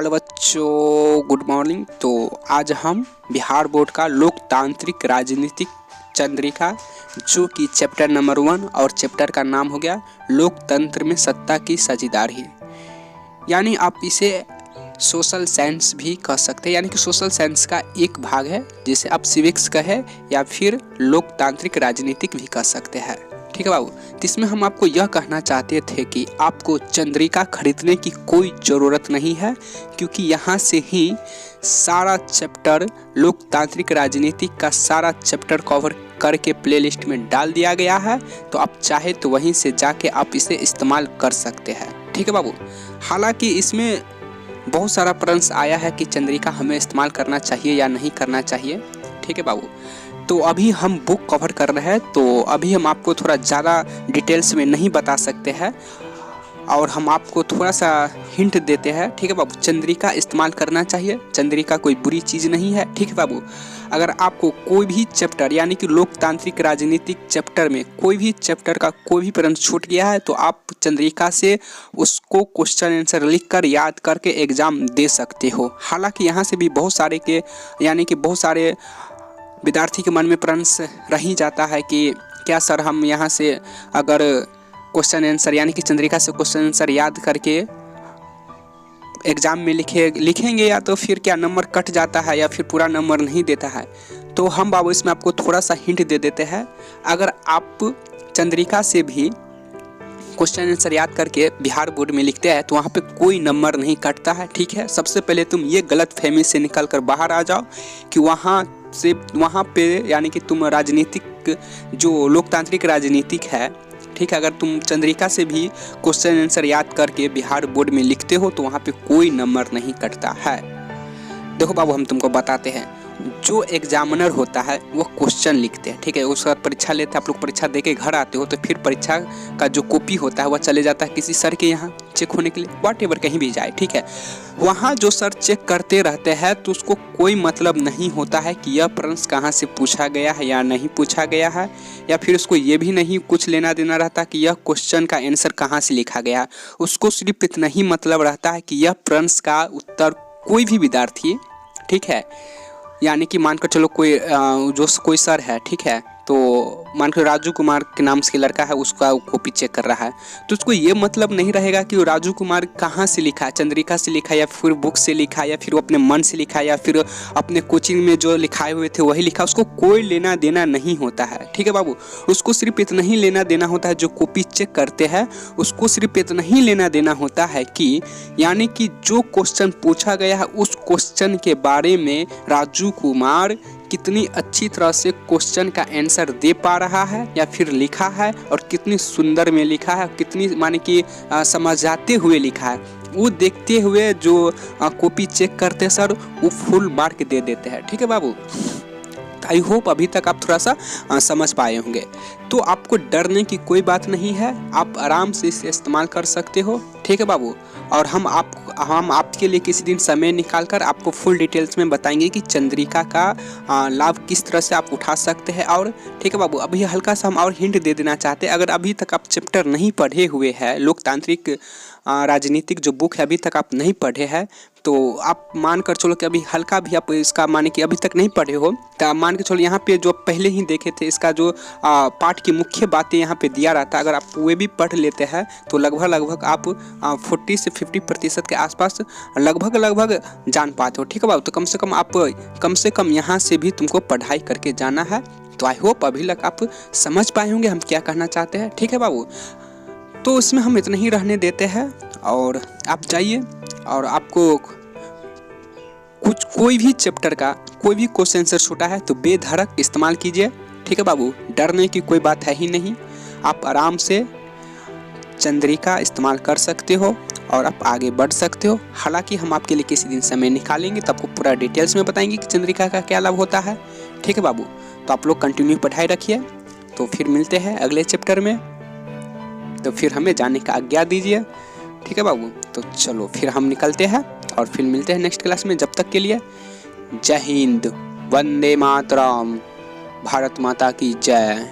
Hello बच्चों, good morning. तो आज हम बिहार बोर्ड का लोकतांत्रिक राजनीतिक चंद्रिका जो कि चैप्टर नंबर 1 और चैप्टर का नाम हो गया लोकतंत्र में सत्ता की साझेदारी, यानी आप इसे सोशल साइंस भी कह सकते हैं, यानी कि सोशल साइंस का एक भाग है जिसे आप सिविक्स कहे या फिर लोकतांत्रिक राजनीतिक भी कह सकते हैं। ठीक है बाबू। तो इसमें हम आपको यह कहना चाहते थे कि आपको चंद्रिका खरीदने की कोई ज़रूरत नहीं है, क्योंकि यहाँ से ही सारा चैप्टर लोकतांत्रिक राजनीतिक का सारा चैप्टर कवर करके प्लेलिस्ट में डाल दिया गया है। तो आप चाहे तो वहीं से जाके आप इसे इस्तेमाल कर सकते हैं। ठीक है बाबू। हालांकि इसमें बहुत सारा प्रश्न आया है कि चंद्रिका हमें इस्तेमाल करना चाहिए या नहीं करना चाहिए। ठीक है बाबू। तो अभी हम बुक कवर कर रहे हैं, तो अभी हम आपको थोड़ा ज़्यादा डिटेल्स में नहीं बता सकते हैं और हम आपको थोड़ा सा हिंट देते हैं। ठीक है बाबू। चंद्रिका इस्तेमाल करना चाहिए, चंद्रिका कोई बुरी चीज़ नहीं है। ठीक है बाबू। अगर आपको कोई भी चैप्टर यानी कि लोकतांत्रिक राजनीतिक चैप्टर में कोई भी चैप्टर का कोई भी प्रश्न छूट गया है तो आप चंद्रिका से उसको क्वेश्चन आंसर लिख कर याद करके एग्ज़ाम दे सकते हो। हालांकि यहाँ से भी बहुत सारे के यानी कि बहुत सारे विद्यार्थी के मन में प्रश्न रह ही जाता है कि क्या सर हम यहाँ से अगर क्वेश्चन आंसर यानी कि चंद्रिका से क्वेश्चन आंसर याद करके एग्ज़ाम में लिखेंगे या तो फिर क्या नंबर कट जाता है या फिर पूरा नंबर नहीं देता है। तो हम बाबू इसमें आपको थोड़ा सा हिंट दे देते हैं। अगर आप चंद्रिका से भी क्वेश्चन आंसर याद करके बिहार बोर्ड में लिखते हैं तो वहाँ पे कोई नंबर नहीं कटता है। ठीक है। सबसे पहले तुम ये गलत फहमी से निकल कर बाहर आ जाओ कि वहाँ पे यानी कि तुम राजनीतिक जो लोकतांत्रिक राजनीतिक है, ठीक है, अगर तुम चंद्रिका से भी क्वेश्चन आंसर याद करके बिहार बोर्ड में लिखते हो तो वहाँ पे कोई नंबर नहीं कटता है। देखो बाबू, हम तुमको बताते हैं, जो एग्जामिनर होता है वो क्वेश्चन लिखते हैं। ठीक है। उसके बाद परीक्षा लेते हैं। आप लोग परीक्षा देके घर आते हो तो फिर परीक्षा का जो कॉपी होता है वह चले जाता है किसी सर के यहाँ चेक होने के लिए, व्हाटएवर कहीं भी जाए। ठीक है। वहाँ जो सर चेक करते रहते हैं तो उसको कोई मतलब नहीं होता है कि यह प्रश्न कहाँ से पूछा गया है या नहीं पूछा गया है, या फिर उसको ये भी नहीं कुछ लेना देना रहता कि यह क्वेश्चन का आंसर कहाँ से लिखा गया है। उसको सिर्फ इतना ही मतलब रहता है कि यह प्रश्न का उत्तर कोई भी विद्यार्थी, ठीक है, यानी कि मानकर चलो कोई सर है, ठीक है, तो मानकर राजू कुमार के नाम से लड़का है, उसका कॉपी चेक कर रहा है तो उसको ये मतलब नहीं रहेगा कि वो राजू कुमार कहाँ से लिखा है, चंद्रिका से लिखा या फिर बुक से लिखा या फिर वो अपने मन से लिखा या फिर अपने कोचिंग में जो लिखाए हुए थे वही लिखा। उसको कोई लेना देना नहीं होता है। ठीक है बाबू। उसको सिर्फ इतना ही लेना देना होता है, जो कॉपी चेक करते हैं उसको सिर्फ इतना ही लेना देना होता है कि यानी कि जो क्वेश्चन पूछा गया है उस क्वेश्चन के बारे में राजू कुमार कितनी अच्छी तरह से क्वेश्चन का आंसर दे पा रहा है या फिर लिखा है और कितनी सुंदर में लिखा है, कितनी माने कि समझाते हुए लिखा है, वो देखते हुए जो कॉपी चेक करते सर वो फुल मार्क दे देते हैं। ठीक है बाबू। आई होप अभी तक आप थोड़ा सा समझ पाए होंगे। तो आपको डरने की कोई बात नहीं है, आप आराम से इसे इस्तेमाल कर सकते हो। ठीक है बाबू। और हम आपके लिए किसी दिन समय निकाल कर आपको फुल डिटेल्स में बताएंगे कि चंद्रिका का लाभ किस तरह से आप उठा सकते हैं। और ठीक है बाबू, अभी हल्का सा हम और हिंट दे देना चाहते हैं, अगर अभी तक आप चैप्टर नहीं पढ़े हुए हैं, लोकतांत्रिक राजनीतिक जो बुक है अभी तक आप नहीं पढ़े हैं, तो आप मान कर चलो कि अभी हल्का भी आप इसका माने कि अभी तक नहीं पढ़े हो तो आप मान के चलो यहाँ पे जो पहले ही देखे थे इसका जो पाठ की मुख्य बातें यहाँ पे दिया रहता है, अगर आप वे भी पढ़ लेते हैं तो लगभग आप 40 से 50% के आसपास लगभग जान पाते हो। ठीक है बाबू। तो कम से कम यहाँ से भी तुमको पढ़ाई करके जाना है। तो आई होप अभी तक आप समझ पाए होंगे हम क्या कहना चाहते हैं। ठीक है बाबू। तो इसमें हम इतना ही रहने देते हैं और आप जाइए और आपको कोई भी चैप्टर का कोई भी क्वेश्चन आंसर छूटा है तो बेधड़क इस्तेमाल कीजिए। ठीक है बाबू। डरने की कोई बात है ही नहीं, आप आराम से चंद्रिका इस्तेमाल कर सकते हो और आप आगे बढ़ सकते हो। हालांकि हम आपके लिए किसी दिन समय निकालेंगे तो आपको पूरा डिटेल्स में बताएंगे कि चंद्रिका का क्या लाभ होता है। ठीक है बाबू। तो आप लोग कंटिन्यू पढ़ाई रखिए। तो फिर मिलते हैं अगले चैप्टर में, तो फिर हमें जाने का आज्ञा दीजिए। ठीक है बाबू। तो चलो फिर हम निकलते हैं और फिर मिलते हैं नेक्स्ट क्लास में। जब तक के लिए जय हिंद, वंदे मातरम, भारत माता की जय।